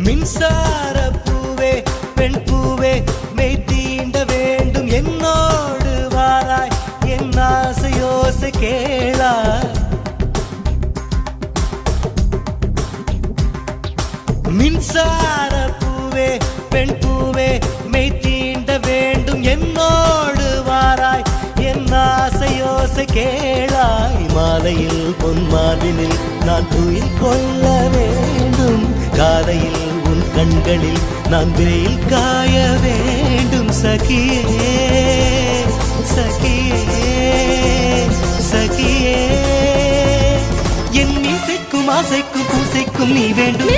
மின்சார பூவே பெண் பூவே மெய் தீண்ட வேண்டும் என்னோடு வாராய் என் ஆசையோசை கேளாய் மின்சார பூவே பெண் பூவே மெய் தீண்ட வேண்டும் என்னோடு வாராய் என் ஆசையோசை கேளாய் மாலையில் பொன்மாலினில் நான் துயில் கொள்ள வேண்டும் காலையில் உன் கண்களில் நான் வெயில் காய வேண்டும் சகியே சகியே சகியே என் இசைக்கும் ஆசைக்கும் பூசைக்கும் நீ வேண்டும்